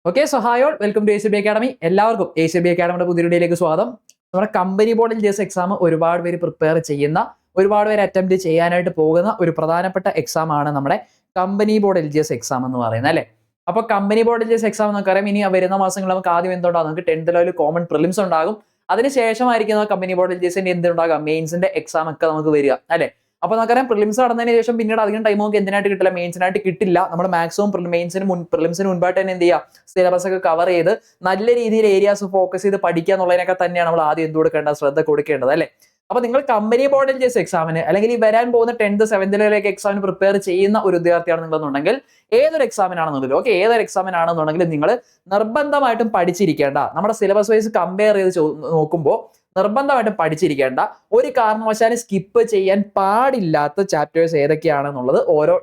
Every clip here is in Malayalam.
Okay, so hi all, welcome to ACB academy. എല്ലാവർക്കും ACB അക്കാഡമിയുടെ പുതിയ വീഡിയോയിലേക്ക് സ്വാഗതം. നമ്മുടെ കമ്പനി ബോർഡ് LGS എക്സാം ഒരുപാട് പേര് പ്രിപ്പയർ ചെയ്യുന്ന, ഒരുപാട് പേര് അറ്റംപ്റ്റ് ചെയ്യാനായിട്ട് പോകുന്ന ഒരു പ്രധാനപ്പെട്ട എക്സാം ആണ് നമ്മുടെ കമ്പനി ബോർഡ് LGS എക്സാം എന്ന് പറയുന്നത്, അല്ലേ? അപ്പോൾ കമ്പനി ബോർഡ് LGS എക്സാം നമുക്കറിയാം, ഇനി വരുന്ന മാസങ്ങളിൽ നമുക്ക് ആദ്യം എന്തുണ്ടാകും? നമുക്ക് 10th ലെവൽ കോമൺ പ്രിലിംസ് ഉണ്ടാകും. അതിനുശേഷമായിരിക്കും കമ്പനി ബോർഡ് LGSന്റെ എന്തുണ്ടാകുക? മെയിൻസിന്റെ എക്സാം ഒക്കെ നമുക്ക് വരിക, അല്ലേ? അപ്പോൾ നമുക്കറിയാം, പ്രിലിംസ് നടന്നതിന് ശേഷം പിന്നീട് അധികം ടൈം നമുക്ക് എന്തിനായിട്ട് കിട്ടില്ല? മെയിൻസിനായിട്ട് കിട്ടില്ല. നമ്മൾ മാക്സിമം പ്രിലിംസിന് മുൻപായിട്ട് തന്നെ എന്ത് ചെയ്യുക? സിലബസ് ഒക്കെ കവർ ചെയ്ത് നല്ല രീതിയിൽ ഏരിയാസ് ഫോക്കസ് ചെയ്ത് പഠിക്കുക എന്നുള്ളതിനൊക്കെ തന്നെയാണ് നമ്മൾ ആദ്യം എന്ത് കൊടുക്കേണ്ടത്? ശ്രദ്ധ കൊടുക്കേണ്ടത്, അല്ലേ? അപ്പൊ നിങ്ങൾ കമ്പനി ബോർഡ് LGS എക്സാമിന് അല്ലെങ്കിൽ ഈ വരാൻ പോകുന്ന 10th 7th ലെവലിലേക്ക് എക്സാമിന് പ്രിപ്പയർ ചെയ്യുന്ന ഒരു വിദ്യാർത്ഥിയാണ് നിങ്ങളെന്നുണ്ടെങ്കിൽ, ഏതൊരു എക്സാമിനാണെന്നുണ്ടെങ്കിലും ഓക്കെ, ഏതൊരു എക്സാമിനാണെന്നുണ്ടെങ്കിലും നിങ്ങൾ നിർബന്ധമായിട്ടും പഠിച്ചിരിക്കേണ്ട, നമ്മുടെ സിലബസ് വൈസ് കമ്പയർ ചെയ്ത് നോക്കുമ്പോൾ നിർബന്ധമായിട്ടും പഠിച്ചിരിക്കേണ്ട, ഒരു കാരണവശാലും സ്കിപ്പ് ചെയ്യാൻ പാടില്ലാത്ത ചാപ്റ്റേഴ്സ് ഏതൊക്കെയാണെന്നുള്ളത് ഓരോ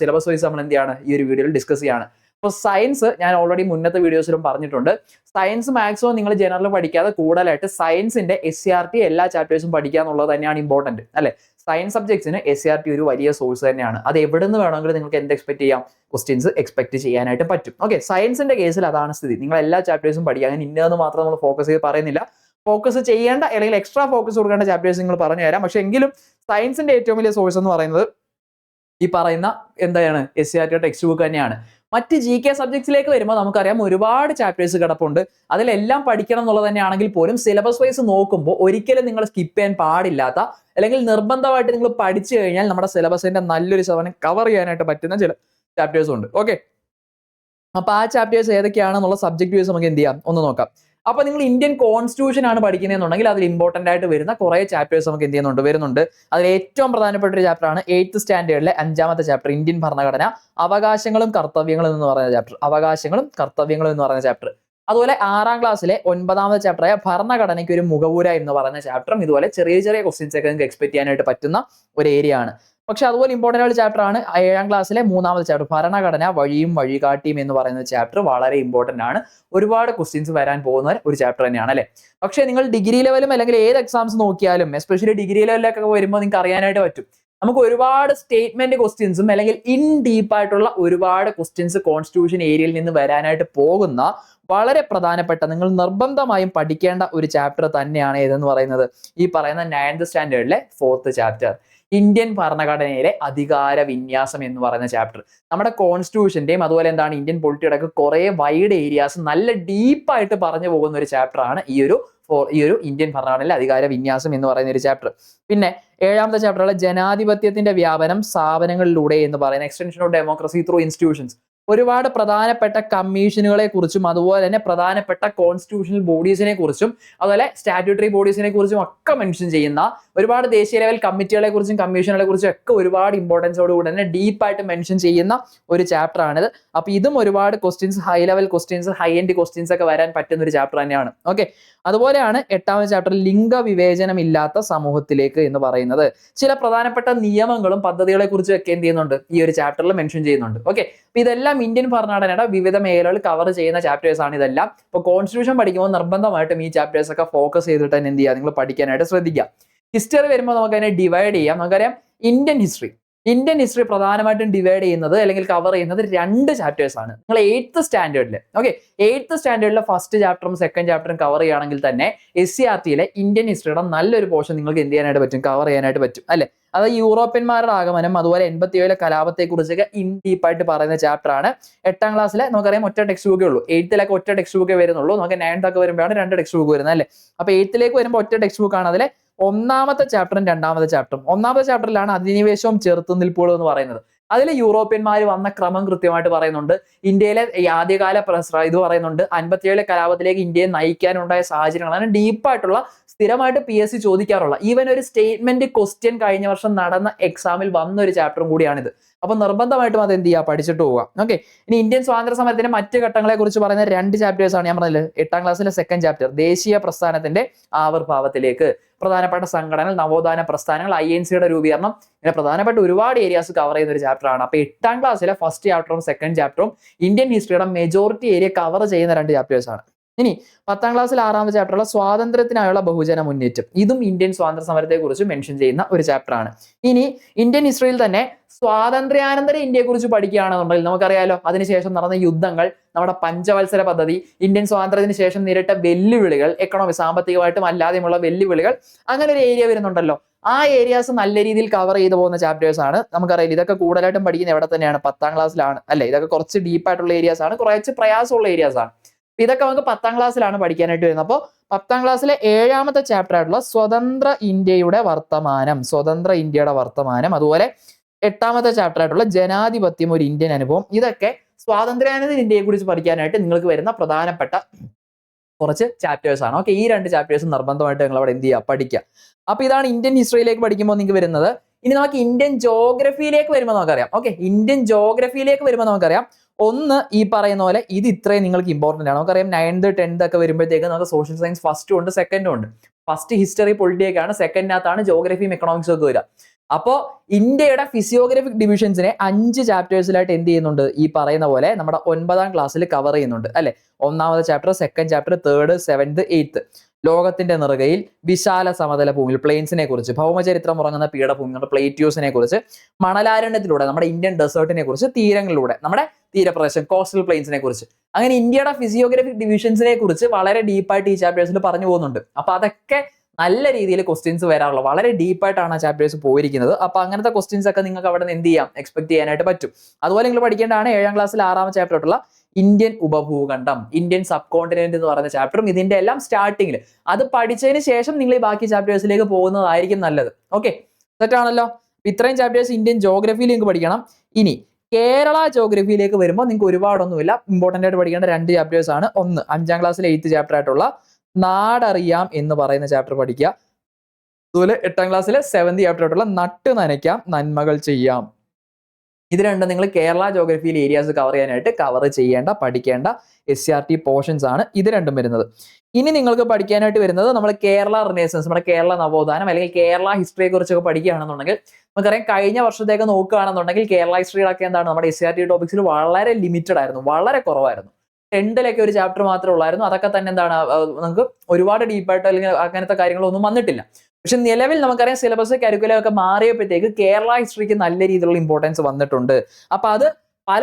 സിലബസ് വൈസ് നമ്മൾ എന്ത് ചെയ്യാണ്? ഈ ഒരു വീഡിയോയിൽ ഡിസ്കസ് ചെയ്യാണ്. അപ്പോൾ സയൻസ് ഞാൻ ഓൾറെഡി മുന്നത്തെ വീഡിയോസിലും പറഞ്ഞിട്ടുണ്ട്. സയൻസ് മാക്സിമം നിങ്ങൾ ജനറൽ പഠിക്കാതെ കൂടുതലായിട്ട് സയൻസിന്റെ SCRT എല്ലാ ചാപ്റ്റേഴ്സും പഠിക്കുക എന്നുള്ളത് തന്നെയാണ് ഇമ്പോർട്ടന്റ്, അല്ലെ? സയൻസ് സബ്ജക്ട്സിന് SCRT ഒരു വലിയ സോഴ്സ് തന്നെയാണ്. അത് എവിടെ നിന്ന് വേണമെങ്കിലും നിങ്ങൾക്ക് എന്ത് എക്സ്പെക്ട് ചെയ്യാം? ക്വസ്റ്റ്യൻസ് എക്സ്പെക്ട് ചെയ്യാനായിട്ട് പറ്റും. ഓക്കെ, സയൻസിന്റെ കേസിൽ അതാണ് സ്ഥിതി. നിങ്ങൾ എല്ലാ ചാപ്റ്റേഴ്സും പഠിക്കുക. അങ്ങനെ ഇന്നതെന്ന് മാത്രം നമ്മൾ ഫോക്കസ് ചെയ്ത് പറയുന്നില്ല. ഫോക്കസ് ചെയ്യേണ്ട അല്ലെങ്കിൽ എക്സ്ട്രാ ഫോക്കസ് കൊടുക്കേണ്ട ചാപ്റ്റേഴ്സ് നിങ്ങൾ പറഞ്ഞു തരാം. പക്ഷെ എങ്കിലും സയൻസിന്റെ ഏറ്റവും വലിയ സോഴ്സ് എന്ന് പറയുന്നത് ഈ പറയുന്ന എന്താണ്? SCRT ടെക്സ്റ്റ് ബുക്ക് തന്നെയാണ്. മറ്റ് GK സബ്ജക്ട്സിലേക്ക് വരുമ്പോൾ നമുക്കറിയാം ഒരുപാട് ചാപ്റ്റേഴ്സ് കിടപ്പുണ്ട്. അതിലെല്ലാം പഠിക്കണം എന്നുള്ളത് തന്നെയാണെങ്കിൽ പോലും സിലബസ് വൈസ് നോക്കുമ്പോൾ ഒരിക്കലും നിങ്ങൾ സ്കിപ്പ് ചെയ്യാൻ പാടില്ലാത്ത, അല്ലെങ്കിൽ നിർബന്ധമായിട്ട് നിങ്ങൾ പഠിച്ചു കഴിഞ്ഞാൽ നമ്മുടെ സിലബസിന്റെ നല്ലൊരു ശതമാനം കവർ ചെയ്യാനായിട്ട് പറ്റുന്ന ചില ചാപ്റ്റേഴ്സും ഉണ്ട്. ഓക്കെ, അപ്പൊ ആ ചാപ്റ്റേഴ്സ് ഏതൊക്കെയാണെന്നുള്ള സബ്ജക്ട് വൈസ് നമുക്ക് എന്ത് ചെയ്യാം? ഒന്ന് നോക്കാം. അപ്പൊ നിങ്ങൾ ഇന്ത്യൻ കോൺസ്റ്റിറ്റ്യൂഷൻ ആണ് പഠിക്കുന്നതെന്നുണ്ടെങ്കിൽ അതിൽ ഇമ്പോർട്ടന്റ് ആയിട്ട് വരുന്ന കുറെ ചാപ്റ്റേഴ്സ് നമുക്ക് എന്ത് ചെയ്യുന്നുണ്ട്? വരുന്നുണ്ട്. അതിൽ ഏറ്റവും പ്രധാനപ്പെട്ട ഒരു ചാപ്റ്റർ ആണ് 8th സ്റ്റാൻഡേർഡിലെ 5ാമത്തെ ചാപ്റ്റർ, ഇന്ത്യൻ ഭരണഘടന, അവകാശങ്ങളും കർത്തവ്യങ്ങളും എന്ന് പറയുന്ന ചാപ്റ്റർ. അവകാശങ്ങളും കർത്തവ്യങ്ങളും എന്ന് പറയുന്ന ചാപ്റ്റർ. അതുപോലെ 6ാം ക്ലാസ്സിലെ 9ാമത്തെ ചാപ്റ്ററായ ഭരണഘടനയ്ക്ക് ഒരു മുഖവുര എന്ന് പറയുന്ന ചാപ്റ്ററും ഇതുപോലെ ചെറിയ ചെറിയ ക്വസ്റ്റ്യൻസ് ഒക്കെ നിങ്ങൾക്ക് എക്സ്പെക്ട് ചെയ്യാനായിട്ട് പറ്റുന്ന ഒരു ഏരിയ ആണ്. പക്ഷെ അതുപോലെ ഇമ്പോർട്ടന്റ് ആയ ചാപ്റ്റർ ആണ് 7ാം ക്ലാസ്സിലെ 3ാമത്തെ ചാപ്റ്റർ, ഭരണഘടന വഴിയും വഴികാട്ടിയും എന്ന് പറയുന്ന ചാപ്റ്റർ. വളരെ ഇമ്പോർട്ടന്റ് ആണ്. ഒരുപാട് ക്വസ്റ്റ്യൻസ് വരാൻ പോകുന്ന ഒരു ചാപ്റ്റർ തന്നെയാണ്, അല്ലെ? പക്ഷേ നിങ്ങൾ ഡിഗ്രി ലെവലും അല്ലെങ്കിൽ ഏത് എക്സാംസ് നോക്കിയാലും, എസ്പെഷ്യലി ഡിഗ്രി ലെവലിലൊക്കെ വരുമ്പോൾ നിങ്ങൾക്ക് അറിയാനായിട്ട് പറ്റും, നമുക്ക് ഒരുപാട് സ്റ്റേറ്റ്മെന്റ് ക്വസ്റ്റ്യൻസും അല്ലെങ്കിൽ ഇൻ ഡീപ്പ് ആയിട്ടുള്ള ഒരുപാട് ക്വസ്റ്റ്യൻസ് കോൺസ്റ്റിറ്റ്യൂഷൻ ഏരിയയിൽ നിന്ന് വരാനായിട്ട് പോകുന്ന വളരെ പ്രധാനപ്പെട്ട, നിങ്ങൾ നിർബന്ധമായും പഠിക്കേണ്ട ഒരു ചാപ്റ്റർ തന്നെയാണ് ഏതെന്ന് പറയുന്നത് ഈ പറയുന്ന 9th സ്റ്റാൻഡേർഡിലെ 4th ചാപ്റ്റർ, ഇന്ത്യൻ ഭരണഘടനയിലെ അധികാര വിന്യാസം എന്ന് പറയുന്ന ചാപ്റ്റർ. നമ്മുടെ കോൺസ്റ്റിറ്റ്യൂഷന്റെയും അതുപോലെ എന്താണ് ഇന്ത്യൻ പൊളിറ്റിയുടെ ഒക്കെ കുറെ വൈഡ് ഏരിയാസ് നല്ല ഡീപ്പായിട്ട് പറഞ്ഞു പോകുന്ന ഒരു ചാപ്റ്റർ ആണ് ഈ ഒരു ഇന്ത്യൻ ഭരണഘടനയിലെ അധികാര വിന്യാസം എന്ന് പറയുന്ന ഒരു ചാപ്റ്റർ. പിന്നെ 7ാമത്തെ ചാപ്റ്ററുള്ള ജനാധിപത്യത്തിന്റെ വ്യാപനം സ്ഥാപനങ്ങളിലൂടെ എന്ന് പറയുന്ന extension of democracy through institutions. ഒരുപാട് പ്രധാനപ്പെട്ട കമ്മീഷനുകളെ കുറിച്ചും അതുപോലെ തന്നെ പ്രധാനപ്പെട്ട കോൺസ്റ്റിറ്റ്യൂഷണൽ ബോഡീസിനെ കുറിച്ചും അതുപോലെ സ്റ്റാറ്റ്യൂട്ടറി ബോഡീസിനെ കുറിച്ചും ഒക്കെ മെൻഷൻ ചെയ്യുന്ന, ഒരുപാട് ദേശീയ ലെവൽ കമ്മിറ്റികളെ കുറിച്ചും കമ്മീഷനുകളെ കുറിച്ചും ഒക്കെ ഒരുപാട് ഇമ്പോർട്ടൻസോട് കൂടി തന്നെ ഡീപ്പായിട്ട് മെൻഷൻ ചെയ്യുന്ന ഒരു ചാപ്റ്റർ ആണിത്. അപ്പൊ ഇതും ഒരുപാട് questions, high level questions, high end questions ഒക്കെ വരാൻ പറ്റുന്ന ഒരു ചാപ്റ്റർ തന്നെയാണ്. ഓക്കെ, അതുപോലെയാണ് 8ാമത്തെ ചാപ്റ്റർ ലിംഗവിവേചനമില്ലാത്ത സമൂഹത്തിലേക്ക് എന്ന് പറയുന്നത്. ചില പ്രധാനപ്പെട്ട നിയമങ്ങളും പദ്ധതികളെ കുറിച്ചും ഒക്കെ എന്ത് ചെയ്യുന്നുണ്ട്? ഈ ഒരു ചാപ്റ്ററിൽ മെൻഷൻ ചെയ്യുന്നുണ്ട്. ഓക്കെ, അപ്പൊ ഇതെല്ലാം ഇന്ത്യൻ ഭരണഘടനയുടെ വിവിധ മേഖലകൾ കവർ ചെയ്യുന്ന ചാപ്റ്റേഴ്സ് ആണ് ഇതെല്ലാം. ഇപ്പൊ കോൺസ്റ്റിറ്റ്യൂഷൻ പഠിക്കുമ്പോൾ നിർബന്ധമായിട്ടും ഈ ചാപ്റ്റേഴ്സ് ഒക്കെ ഫോക്കസ് ചെയ്തിട്ട് തന്നെ എന്ത് ചെയ്യുക? നിങ്ങൾ പഠിക്കാനായിട്ട് ശ്രദ്ധിക്കുക. ഹിസ്റ്ററി വരുമ്പോൾ നമുക്ക് അതിനെ ഡിവൈഡ് ചെയ്യാം. നമുക്കറിയാം ഇന്ത്യൻ ഹിസ്റ്ററി പ്രധാനമായിട്ടും ഡിവൈഡ് ചെയ്യുന്നത് അല്ലെങ്കിൽ കവർ ചെയ്യുന്നത് 2 ചാപ്റ്റേഴ്സ് ആണ്. നിങ്ങൾ 8th സ്റ്റാൻഡേർഡിൽ ഓക്കെ, 8th സ്റ്റാൻഡേർഡിലെ 1st ചാപ്റ്ററും 2nd ചാപ്റ്ററും കവർ ചെയ്യുകയാണെങ്കിൽ തന്നെ SCRTയിലെ ഇന്ത്യൻ ഹിസ്റ്ററിയുടെ നല്ലൊരു പോർഷൻ നിങ്ങൾക്ക് എന്ത് ചെയ്യാനായിട്ട് പറ്റും? കവർ ചെയ്യാനായിട്ട് പറ്റും, അല്ലെ? അത് യൂറോപ്യന്മാരുടെ ആഗമനം അതുപോലെ 87 കലാപത്തെ കുറിച്ചൊക്കെ ഇൻ ഡീപ്പായിട്ട് പറയുന്ന ചാപ്റ്റർ ആണ്. 8ാം ക്ലാസ്സിലെ നമുക്കറിയാം ഒറ്റ ടെക്സ്റ്റ് ബുക്കേ ഉള്ളൂ. 8th ഒറ്റ ടെക്സ്റ്റ് ബുക്കേ വരുന്നുള്ളൂ. നമുക്ക് 9th ഒക്കെ വരുമ്പോഴാണ് 2 ടെക്സ്റ്റ് ബുക്ക് വരുന്നത്, അല്ലെ? അപ്പൊ 8th വരുമ്പോൾ ഒറ്റ ടെക്സ്റ്റ് ബുക്ക് ആണ്. അതിലെ 1ാമത്തെ ചാപ്റ്ററും 2ാമത്തെ ചാപ്റ്ററും. 1ാമത്തെ ചാപ്റ്ററിലാണ് അധിനിവേശവും ചെറുത്തുനിൽപ്പുകളും എന്ന് പറയുന്നത്. അതിൽ യൂറോപ്യന്മാർ വന്ന ക്രമം കൃത്യമായിട്ട് പറയുന്നുണ്ട്. ഇന്ത്യയിലെ ആദ്യകാല ഇത് പറയുന്നുണ്ട്. 57 കലാപത്തിലേക്ക് ഇന്ത്യയെ നയിക്കാനുണ്ടായ സാഹചര്യങ്ങളാണ് ഡീപ്പായിട്ടുള്ള, സ്ഥിരമായിട്ട് PSC ചോദിക്കാറുള്ള, ഈവൻ ഒരു സ്റ്റേറ്റ്മെന്റ് ക്വസ്റ്റ്യൻ കഴിഞ്ഞ വർഷം നടന്ന എക്സാമിൽ വന്ന ഒരു ചാപ്റ്ററും കൂടിയാണിത്. അപ്പൊ നിർബന്ധമായിട്ടും അത് എന്ത് ചെയ്യുക? പഠിച്ചിട്ട് പോവുക. ഓക്കെ, ഇനി ഇന്ത്യൻ സ്വാതന്ത്ര്യ സമരത്തിന്റെ മറ്റ് ഘട്ടങ്ങളെ കുറിച്ച് പറയുന്ന 2 ചാപ്റ്റേഴ്സ് ആണ് ഞാൻ പറഞ്ഞത്. 8ാം ക്ലാസ്സിലെ 2nd ചാപ്റ്റർ, ദേശീയ പ്രസ്ഥാനത്തിന്റെ ആവിർഭാവത്തിലേക്ക്, പ്രധാനപ്പെട്ട സംഘടനകൾ, നവോത്ഥാന പ്രസ്ഥാനങ്ങൾ, INCയുടെ രൂപീകരണം, ഇങ്ങനെ പ്രധാനപ്പെട്ട ഒരുപാട് ഏരിയാസ് കവർ ചെയ്യുന്ന ഒരു ചാപ്റ്റർ ആണ്. അപ്പൊ 8ാം ക്ലാസ്സിലെ 1st ചാപ്റ്ററും 2nd ചാപ്റ്ററും ഇന്ത്യൻ ഹിസ്റ്ററിയുടെ മെജോറിറ്റി ഏരിയ കവർ ചെയ്യുന്ന 2 ചാപ്റ്റേഴ്സ് ആണ്. ഇനി 10ാം ക്ലാസ്സിൽ 6ാമത്തെ ചാപ്റ്ററുള്ള സ്വാതന്ത്ര്യത്തിനായുള്ള ബഹുജന മുന്നേറ്റം. ഇതും ഇന്ത്യൻ സ്വാതന്ത്ര്യ സമരത്തെ കുറിച്ച് മെൻഷൻ ചെയ്യുന്ന ഒരു ചാപ്റ്റർ ആണ്. ഇനി ഇന്ത്യൻ ഹിസ്റ്ററിയിൽ തന്നെ സ്വാതന്ത്ര്യാനന്തര ഇന്ത്യയെ കുറിച്ച് പഠിക്കുകയാണെന്നുണ്ടെങ്കിൽ നമുക്കറിയാലോ അതിനുശേഷം നടന്ന യുദ്ധങ്ങൾ, നമ്മുടെ പഞ്ചവത്സര പദ്ധതി, ഇന്ത്യൻ സ്വാതന്ത്ര്യത്തിന് ശേഷം നേരിട്ട വെല്ലുവിളികൾ, എക്കണോമി സാമ്പത്തികമായിട്ടും അല്ലാതെയുമുള്ള വെല്ലുവിളികൾ, അങ്ങനെ ഒരു ഏരിയ വരുന്നുണ്ടല്ലോ. ആ ഏരിയാസ് നല്ല രീതിയിൽ കവർ ചെയ്തു പോകുന്ന ചാപ്റ്റേഴ്സ് ആണ്. നമുക്കറിയാം ഇതൊക്കെ കൂടുതലായിട്ടും പഠിക്കുന്നത് എവിടെ തന്നെയാണ്? 10ാം ക്ലാസ്സിലാണ് അല്ലെ? ഇതൊക്കെ കുറച്ച് ഡീപ്പായിട്ടുള്ള ഏരിയാസ് ആണ്, കുറച്ച് പ്രയാസമുള്ള ഏരിയാസ് ആണ്. ഇതൊക്കെ നമുക്ക് 10ാം ക്ലാസ്സിലാണ് പഠിക്കാനായിട്ട് വരുന്നത്. അപ്പോൾ 10ാം ക്ലാസ്സിലെ 7ാമത്തെ ചാപ്റ്റർ ആയിട്ടുള്ള സ്വതന്ത്ര ഇന്ത്യയുടെ വർത്തമാനം, സ്വതന്ത്ര ഇന്ത്യയുടെ വർത്തമാനം, അതുപോലെ 8ാമത്തെ ചാപ്റ്റർ ആയിട്ടുള്ള ജനാധിപത്യം ഒരു ഇന്ത്യൻ അനുഭവം, ഇതൊക്കെ സ്വാതന്ത്ര്യാനന്തര ഇന്ത്യയെ കുറിച്ച് പഠിക്കാനായിട്ട് നിങ്ങൾക്ക് വരുന്ന പ്രധാനപ്പെട്ട കുറച്ച് ചാപ്റ്റേഴ്സ് ആണ്. ഓക്കെ, ഈ 2 ചാപ്റ്റേഴ്സ് നിർബന്ധമായിട്ട് നിങ്ങൾ അവിടെ എന്ത് ചെയ്യുക? പഠിക്കുക. അപ്പൊ ഇതാണ് ഇന്ത്യൻ ഹിസ്റ്ററിയിലേക്ക് പഠിക്കുമ്പോൾ നിങ്ങൾക്ക് വരുന്നത്. ഇനി നമുക്ക് ഇന്ത്യൻ ജോഗ്രഫിയിലേക്ക് വരുമ്പോൾ നമുക്കറിയാം. ഓക്കെ, ഇന്ത്യൻ ജോഗ്രഫിയിലേക്ക് വരുമ്പോൾ നമുക്കറിയാം ഒന്ന് ഈ പറയുന്ന പോലെ ഇത് ഇത്രയും നിങ്ങൾക്ക് ഇമ്പോർട്ടന്റ് ആണ്. നമുക്കറിയാം 9th 10th ഒക്കെ വരുമ്പോഴത്തേക്ക് നമുക്ക് സോഷ്യൽ സയൻസ് ഫസ്റ്റും ഉണ്ട് സെക്കൻഡും ഉണ്ട്. ഫസ്റ്റ് ഹിസ്റ്ററി പൊളിറ്റിയൊക്കെയാണ്, സെക്കൻഡിനകത്താണ് ജോഗ്രഫിയും എക്കണോമിക്സും ഒക്കെ വരിക. അപ്പോൾ ഇന്ത്യയുടെ ഫിസിയോഗ്രഫിക് ഡിവിഷൻസിനെ 5 ചാപ്റ്റേഴ്സിലായിട്ട് എന്ത് ചെയ്യുന്നുണ്ട്? ഈ പറയുന്ന പോലെ നമ്മുടെ 9ാം ക്ലാസ്സിൽ കവർ ചെയ്യുന്നുണ്ട് അല്ലെ? 1ാമത്തെ chapter, 2nd chapter, 3rd 7th 8th ലോകത്തിന്റെ നിറകയിൽ, വിശാല സമതല ഭൂമിയിൽ പ്ലെയിൻസിനെ കുറിച്ച്, ഭൗമചരിത്രം ഉറങ്ങുന്ന പീഠഭൂമി നമ്മുടെ പ്ലേറ്റ്യൂസിനെ കുറിച്ച്, മണലാരണ്യത്തിലൂടെ നമ്മുടെ ഇന്ത്യൻ ഡെസേർട്ടിനെ കുറിച്ച്, തീരങ്ങളിലൂടെ നമ്മുടെ തീരപ്രദേശം കോസ്റ്റൽ പ്ലെയിൻസിനെ കുറിച്ച്, അങ്ങനെ ഇന്ത്യയുടെ ഫിസിയോഗ്രഫിക് ഡിവിഷൻസിനെ കുറിച്ച് വളരെ ഡീപ്പായിട്ട് ഈ ചാപ്റ്റേഴ്സിൽ പറഞ്ഞു പോകുന്നുണ്ട്. അപ്പൊ അതൊക്കെ നല്ല രീതിയിൽ ക്വസ്റ്റ്യൻസ് വരാറുള്ള വളരെ ഡീപ്പായിട്ടാണ് ആ ചാപ്റ്റേഴ്സ് പോയിരിക്കുന്നത്. അപ്പൊ അങ്ങനത്തെ ക്വസ്റ്റ്യൻസ് ഒക്കെ നിങ്ങൾക്ക് അവിടെ നിന്ന് എന്ത് ചെയ്യാം? എക്സ്പെക്ട് ചെയ്യാനായിട്ട് പറ്റും. അതുപോലെ നിങ്ങൾ പഠിക്കേണ്ടതാണ് 7ാം ക്ലാസ്സിൽ 6ാമത്തെ ചാപ്റ്റർ ആയിട്ടുള്ള ഇന്ത്യൻ ഉപഭൂഖണ്ഡം, ഇന്ത്യൻ സബ് കോണ്ടിനെന്റ് എന്ന് പറയുന്ന ചാപ്റ്ററും ഇതിന്റെ എല്ലാം സ്റ്റാർട്ടിങ്ങിൽ അത് പഠിച്ചതിന് ശേഷം നിങ്ങൾ ഈ ബാക്കി ചാപ്റ്റേഴ്സിലേക്ക് പോകുന്നതായിരിക്കും നല്ലത്. ഓക്കെ, തെറ്റാണല്ലോ. ഇത്രയും ചാപ്റ്റേഴ്സ് ഇന്ത്യൻ ജോഗ്രഫിയിൽ നിങ്ങൾക്ക് പഠിക്കണം. ഇനി കേരള ജോഗ്രഫിയിലേക്ക് വരുമ്പോൾ നിങ്ങൾക്ക് ഒരുപാടൊന്നുമില്ല, ഇമ്പോർട്ടന്റ് ആയിട്ട് പഠിക്കേണ്ട 2 ചാപ്റ്റേഴ്സ് ആണ്. ഒന്ന് 5ാം ക്ലാസ്സിലെ 8th ചാപ്റ്റർ ആയിട്ടുള്ള നാടറിയാം എന്ന് പറയുന്ന ചാപ്റ്റർ പഠിക്കുക. അതുപോലെ 8ാം ക്ലാസ്സിലെ 7th ചാപ്റ്റർ ആയിട്ടുള്ള നട്ട് നനയ്ക്കാം നന്മകൾ ചെയ്യാം. ഇത് രണ്ടും നിങ്ങൾ കേരള ജോഗ്രഫിയിൽ ഏരിയാസ് കവർ ചെയ്യാനായിട്ട് കവർ ചെയ്യേണ്ട പഠിക്കേണ്ട SCRT പോർഷൻസ് ആണ് ഇത് രണ്ടും വരുന്നത്. ഇനി നിങ്ങൾക്ക് പഠിക്കാനായിട്ട് വരുന്നത് നമ്മൾ കേരള റിനേസൻസ്, നമ്മുടെ കേരള നവോത്ഥാനം അല്ലെങ്കിൽ കേരള ഹിസ്റ്ററിയെ കുറിച്ചൊക്കെ പഠിക്കുകയാണെന്നുണ്ടെങ്കിൽ നമുക്കറിയാം കഴിഞ്ഞ വർഷത്തേക്ക് നോക്കുകയാണെന്നുണ്ടെങ്കിൽ കേരള ഹിസ്റ്ററിയിലൊക്കെ എന്താണ് നമ്മുടെ SCRT ടോപ്പിക്സിൽ വളരെ ലിമിറ്റഡ് ആയിരുന്നു, വളരെ കുറവായിരുന്നു. 10th ഒരു ചാപ്റ്റർ മാത്രമേ ഉള്ളായിരുന്നു. അതൊക്കെ തന്നെ എന്താണ് നമുക്ക് ഒരുപാട് ഡീപ്പായിട്ട് അല്ലെങ്കിൽ അങ്ങനത്തെ കാര്യങ്ങളൊന്നും വന്നിട്ടില്ല. പക്ഷെ നിലവിൽ നമുക്കറിയാം സിലബസ് കരിക്കുലം ഒക്കെ മാറിയപ്പോഴത്തേക്ക് കേരള ഹിസ്റ്ററിക്ക് നല്ല രീതിയിലുള്ള ഇമ്പോർട്ടൻസ് വന്നിട്ടുണ്ട്. അപ്പൊ അത് പല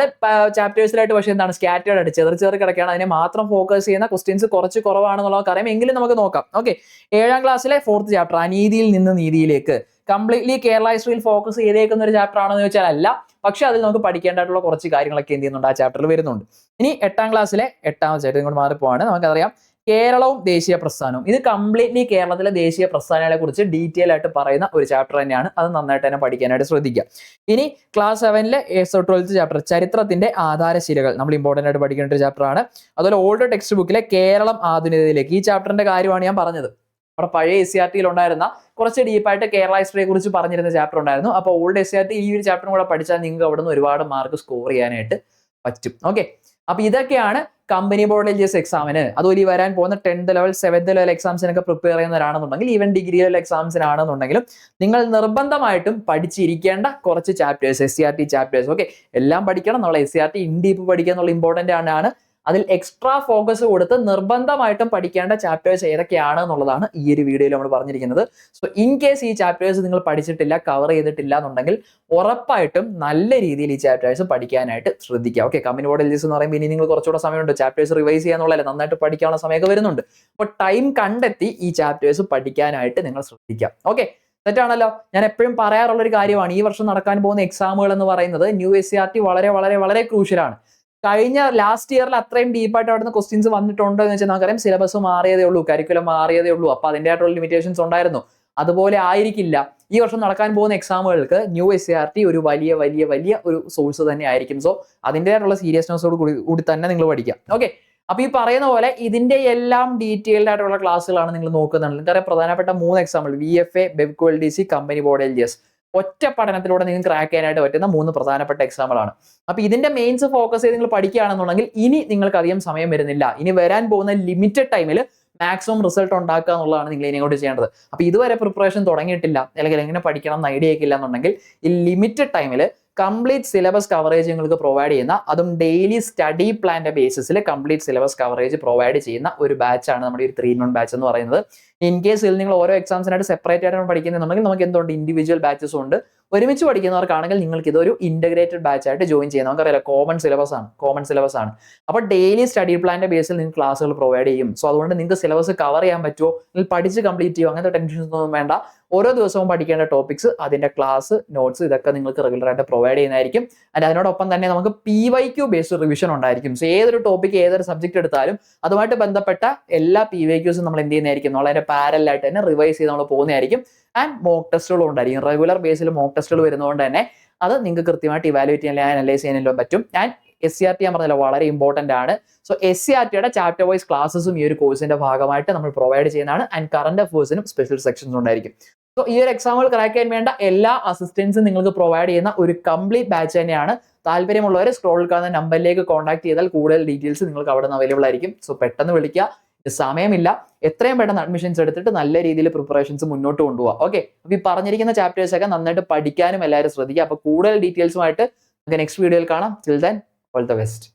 ചാപ്റ്റേഴ്സിലായിട്ട് പക്ഷേ എന്താണ് സ്കാറ്റേർഡ് ആയിട്ട് ചെറിയ കിടക്കുകയാണ്. അതിനെ മാത്രം ഫോക്കസ് ചെയ്യുന്ന ക്വസ്റ്റ്യൻസ് കുറച്ച് കുറവാണെന്നുള്ളത് അറിയാം. എങ്കിലും നമുക്ക് നോക്കാം. ഓക്കെ, 7ാം ക്ലാസ്സിലെ 4th ചാപ്റ്റർ അനീതിയിൽ നിന്ന് നീതിയിലേക്ക് കംപ്ലീറ്റ്ലി കേരള ഹിസ്റ്ററിയിൽ ഫോക്കസ് ചെയ്തേക്കുന്ന ഒരു ചാപ്റ്റർ ആണെന്ന് ചോദിച്ചാൽ അല്ല. പക്ഷെ അതിൽ നമുക്ക് പഠിക്കേണ്ടതായിട്ടുള്ള കുറച്ച് കാര്യങ്ങളൊക്കെ എന്ത് ചെയ്യുന്നുണ്ട് ആ ചാപ്റ്ററിൽ വരുന്നുണ്ട്. ഇനി 8ാം ക്ലാസ്സിലെ 8ാമത്തെ ചാപ്റ്റർ ഇങ്ങോട്ട് മാറിപ്പോവാണ്. നമുക്കറിയാം കേരളവും ദേശീയ പ്രസ്ഥാനവും. ഇത് കംപ്ലീറ്റ്ലി കേരളത്തിലെ ദേശീയ പ്രസ്ഥാനങ്ങളെ കുറിച്ച് ഡീറ്റെയിൽ ആയിട്ട് പറയുന്ന ഒരു ചാപ്റ്റർ തന്നെയാണ്. അത് നന്നായിട്ട് തന്നെ പഠിക്കാനായിട്ട് ശ്രദ്ധിക്കുക. ഇനി ക്ലാസ് 7ലെ 12th ചാപ്റ്റർ ചരിത്രത്തിന്റെ ആധാരശിലകൾ നമ്മൾ ഇമ്പോർട്ടന്റ് ആയിട്ട് പഠിക്കേണ്ട ഒരു ചാപ്റ്റർ ആണ്. അതുപോലെ ഓൾഡ് ടെക്സ്റ്റ് ബുക്കിലെ കേരളം ആധുനികതയിലേക്ക്, ഈ ചാപ്റ്ററിന്റെ കാര്യമാണ് ഞാൻ പറഞ്ഞത്. നമ്മുടെ പഴയ SCRTയിൽ ഉണ്ടായിരുന്ന കുറച്ച് ഡീപ്പായിട്ട് കേരള ഹിസ്റ്ററിയെ കുറിച്ച് പറഞ്ഞിരുന്ന ചാപ്റ്റർ ഉണ്ടായിരുന്നു. അപ്പോൾ ഓൾഡ് SCRT ഈ ഒരു ചാപ്റ്ററും കൂടെ പഠിച്ചാൽ നിങ്ങൾക്ക് അവിടെ നിന്ന് ഒരുപാട് മാർക്ക് സ്കോർ ചെയ്യാനായിട്ട് പറ്റും. ഓക്കെ, അപ്പൊ ഇതൊക്കെയാണ് കമ്പനി ബോർഡ് LGS എക്സാമിന്. അതുപോലെ ഈ വരാൻ പോകുന്ന 10th ലെവൽ 7th ലെവൽ എക്സാംസിനൊക്കെ പ്രിപ്പയർ ചെയ്യുന്നവരാണെന്നുണ്ടെങ്കിൽ ഈവൻ ഡിഗ്രി ലെവൽ എക്സാംസിനാണെന്നുണ്ടെങ്കിലും നിങ്ങൾ നിർബന്ധമായിട്ടും പഠിച്ചിരിക്കേണ്ട കുറച്ച് ചാപ്റ്റേഴ്സ് SCRT ചാപ്റ്റേഴ്സ്. ഓക്കെ, എല്ലാം പഠിക്കണം. നമ്മൾ SCRT ഇൻ ഡീപ്പ് പഠിക്കുക എന്നുള്ള ഇമ്പോർട്ടന്റ് ആണ്. അതിൽ എക്സ്ട്രാ ഫോക്കസ് കൊടുത്ത് നിർബന്ധമായിട്ടും പഠിക്കേണ്ട ചാപ്റ്റേഴ്സ് ഏതൊക്കെയാണ് എന്നുള്ളതാണ് ഈ ഒരു വീഡിയോയിൽ നമ്മൾ പറഞ്ഞിരിക്കുന്നത്. സോ ഇൻ കേസ് ഈ ചാപ്റ്റേഴ്സ് നിങ്ങൾ പഠിച്ചിട്ടില്ല, കവർ ചെയ്തിട്ടില്ല എന്നുണ്ടെങ്കിൽ ഉറപ്പായിട്ടും നല്ല രീതിയിൽ ഈ ചാപ്റ്റേഴ്സ് പഠിക്കാനായിട്ട് ശ്രദ്ധിക്കുക. ഓക്കെ, കമ്പനി ബോർഡ് LGS എന്ന് പറയുമ്പോൾ ഇനി നിങ്ങൾ കുറച്ചുകൂടെ സമയമുണ്ട്. ചാപ്റ്റേഴ്സ് റിവൈസ് ചെയ്യാന്നുള്ളതല്ല, നന്നായിട്ട് പഠിക്കാനുള്ള സമയമൊക്കെ വരുന്നുണ്ട്. അപ്പോൾ ടൈം കണ്ടെത്തി ഈ ചാപ്റ്റേഴ്സ് പഠിക്കാനായിട്ട് നിങ്ങൾ ശ്രദ്ധിക്കുക. ഓക്കെ, തെറ്റാണല്ലോ. ഞാൻ എപ്പോഴും പറയാറുള്ള ഒരു കാര്യമാണ്, ഈ വർഷം നടക്കാൻ പോകുന്ന എക്സാമുകൾ എന്ന് പറയുന്നത് ന്യൂ SCRT വളരെ വളരെ വളരെ ക്രൂഷ്യലാണ്. കഴിഞ്ഞ ലാസ്റ്റ് ഇയറിൽ അത്രയും ഡീപ്പായിട്ട് അവിടുന്ന് ക്വസ്റ്റ്യൻസ് വന്നിട്ടുണ്ടോ എന്ന് വെച്ചാൽ നമുക്കറിയാം സിലബസ് മാറിയതേ ഉള്ളൂ, കരിക്കുലം മാറിയതേ ഉള്ളൂ. അപ്പൊ അതിൻ്റെതായിട്ടുള്ള ലിമിറ്റേഷൻസ് ഉണ്ടായിരുന്നു. അതുപോലെ ആയിരിക്കില്ല ഈ വർഷം നടക്കാൻ പോകുന്ന എക്സാമുകൾക്ക് ന്യൂ SCRT ഒരു വലിയ വലിയ വലിയ ഒരു സോഴ്സ് തന്നെ ആയിരിക്കും. സോ അതിൻ്റെതായിട്ടുള്ള സീരിയസ്നെസ്സോട് കൂടി തന്നെ നിങ്ങൾ പഠിക്കാം. ഓക്കെ, അപ്പൊ ഈ പറയുന്ന പോലെ ഇതിന്റെ എല്ലാം ഡീറ്റെയിൽഡ് ആയിട്ടുള്ള ക്ലാസ്സുകളാണ് നിങ്ങൾ നോക്കുന്നത്. നിങ്ങൾക്കറിയാം പ്രധാനപ്പെട്ട 3 example VFA, BEVCO LDC, company board LGS ഒറ്റ പഠനത്തിലൂടെ നിങ്ങൾക്ക് ക്രാക്ക് ചെയ്യാനായിട്ട് പറ്റുന്ന 3 പ്രധാനപ്പെട്ട എക്സാമ്പിളാണ്. അപ്പൊ ഇതിന്റെ മെയിൻസ് ഫോക്കസ് ചെയ്ത് നിങ്ങൾ പഠിക്കുകയാണെന്നുണ്ടെങ്കിൽ ഇനി നിങ്ങൾക്ക് അധികം സമയം വരുന്നില്ല. ഇനി വരാൻ പോകുന്ന ലിമിറ്റഡ് ടൈമിൽ മാക്സിമം റിസൾട്ട് ഉണ്ടാക്കുക എന്നുള്ളതാണ് നിങ്ങൾ ഇനിയോട്ട് ചെയ്യേണ്ടത്. അപ്പൊ ഇതുവരെ പ്രിപ്പറേഷൻ തുടങ്ങിയിട്ടില്ല അല്ലെങ്കിൽ എങ്ങനെ പഠിക്കണം എന്ന് ഐഡിയ ആക്കില്ല എന്നുണ്ടെങ്കിൽ ഈ ലിമിറ്റഡ് ടൈമിൽ കംപ്ലീറ്റ് സിലബസ് കവറേജ് നിങ്ങൾക്ക് പ്രൊവൈഡ് ചെയ്യുന്ന, അതും ഡെയിലി സ്റ്റഡി പ്ലാന്റെ ബേസിസിൽ കംപ്ലീറ്റ് സിലബസ് കവറേജ് പ്രൊവൈഡ് ചെയ്യുന്ന ഒരു ബാച്ചാണ് നമ്മുടെ ഒരു 3-in-1 ബാച്ച് എന്ന് പറയുന്നത്. ഇൻ കേസിൽ നിങ്ങൾ ഓരോ എക്സാംസിനായിട്ട് സെപ്പറേറ്റ് ആയിട്ടാണ് പഠിക്കുന്നുണ്ടെങ്കിൽ നമുക്ക് എന്തുകൊണ്ട് ഇൻഡിവിജ്വൽ ബാച്ചസും ഉണ്ട്. ഒരുമിച്ച് പഠിക്കുന്നവർക്കാണെങ്കിൽ നിങ്ങൾക്ക് ഇതൊരു ഇന്റഗ്രേറ്റഡ് ബാച്ച് ആയിട്ട് ജോയിൻ ചെയ്യാം. നമുക്കറിയാം കോമൺ സിലബസ് ആണ്. അപ്പോൾ ഡെയിലി സ്റ്റഡി പ്ലാന്റെ ബേസിൽ നിങ്ങൾക്ക് ക്ലാസ്സുകൾ പ്രൊവൈഡ് ചെയ്യും. സോ അതുകൊണ്ട് നിങ്ങൾക്ക് സിലബസ് കവർ ചെയ്യാൻ പറ്റുമോ, നിങ്ങൾ പഠിച്ച് കംപ്ലീറ്റ് ചെയ്യുമോ, അങ്ങനത്തെ ടെൻഷൻസ് ഒന്നും വേണ്ട. ഓരോ ദിവസവും പഠിക്കേണ്ട ടോപ്പിക്സ്, അതിന്റെ ക്ലാസ് നോട്ട്സ് ഇതൊക്കെ നിങ്ങൾക്ക് റെഗുലർ ആയിട്ട് പ്രൊവൈഡ് ചെയ്യുന്നതായിരിക്കും. ആൻഡ് അതിനോടൊപ്പം തന്നെ നമുക്ക് PYQ ബേസ്ഡ് റിവിഷൻ ഉണ്ടായിരിക്കും. സോ ഏതൊരു ടോപ്പിക് ഏതൊരു സബ്ജക്ട് എടുത്താലും അതുമായിട്ട് ബന്ധപ്പെട്ട എല്ലാ PYQസും നമ്മൾ എന്ത് ചെയ്യുന്നതായിരിക്കും, നമ്മൾ അതിന്റെ പാരലായിട്ട് തന്നെ റിവൈസ് ചെയ്ത് നമ്മൾ പോകുന്നതായിരിക്കും. ആൻഡ് മോക്ക് ടെസ്റ്റുകളും ഉണ്ടായിരിക്കും. റെഗുലർ ബേസിൽ മോക്ക് ടെസ്റ്റുകൾ വരുന്നതുകൊണ്ട് തന്നെ അത് നിങ്ങൾക്ക് കൃത്യമായിട്ട് ഇവാലുവേറ്റ് ചെയ്യാൻ അനലൈസ് ചെയ്യാനല്ലോ പറ്റും. ആൻഡ് SCRT ഞാൻ പറഞ്ഞല്ലോ വളരെ ഇമ്പോർട്ടന്റ് ആണ്. സോ SCRTയുടെ ചാപ്റ്റർ വൈസ് ക്ലാസ്സസും ഈ ഒരു കോഴ്സിന്റെ ഭാഗമായിട്ട് നമ്മൾ പ്രൊവൈഡ് ചെയ്യുന്നതാണ്. ആൻഡ് കറന്റ് അഫേഴ്സിനും സ്പെഷ്യൽ സെക്ഷൻസ് ഉണ്ടായിരിക്കും. സോ ഈ ഒരു എക്സാമുകൾ ക്രാക്ക് ചെയ്യാൻ വേണ്ട എല്ലാ അസിസ്റ്റൻസും നിങ്ങൾക്ക് പ്രൊവൈഡ് ചെയ്യുന്ന ഒരു കംപ്ലീറ്റ് ബാച്ച് തന്നെയാണ്. താല്പര്യമുള്ളവരെ സ്ക്രോളിൽ കാണുന്ന നമ്പറിലേക്ക് കോൺടാക്ട് ചെയ്താൽ കൂടുതൽ ഡീറ്റെയിൽസ് നിങ്ങൾക്ക് അവിടെ നിന്ന് അവൈലബിൾ ആയിരിക്കും. സോ പെട്ടെന്ന് വിളിക്കുക, സമയമില്ല. എത്രയും പെട്ടെന്ന് അഡ്മിഷൻസ് എടുത്തിട്ട് നല്ല രീതിയിൽ പ്രിപ്പറേഷൻസ് മുന്നോട്ട് കൊണ്ടുപോകുക. ഓക്കെ, അപ്പോൾ ഈ പറഞ്ഞിരിക്കുന്ന ചാപ്റ്റേഴ്സ് ഒക്കെ നന്നായിട്ട് പഠിക്കാനും എല്ലാവരും ശ്രദ്ധിക്കുക. അപ്പോൾ കൂടുതൽ ഡീറ്റെയിൽസുമായിട്ട് നമുക്ക് നെക്സ്റ്റ് വീഡിയോയിൽ കാണാം. Till then all the best.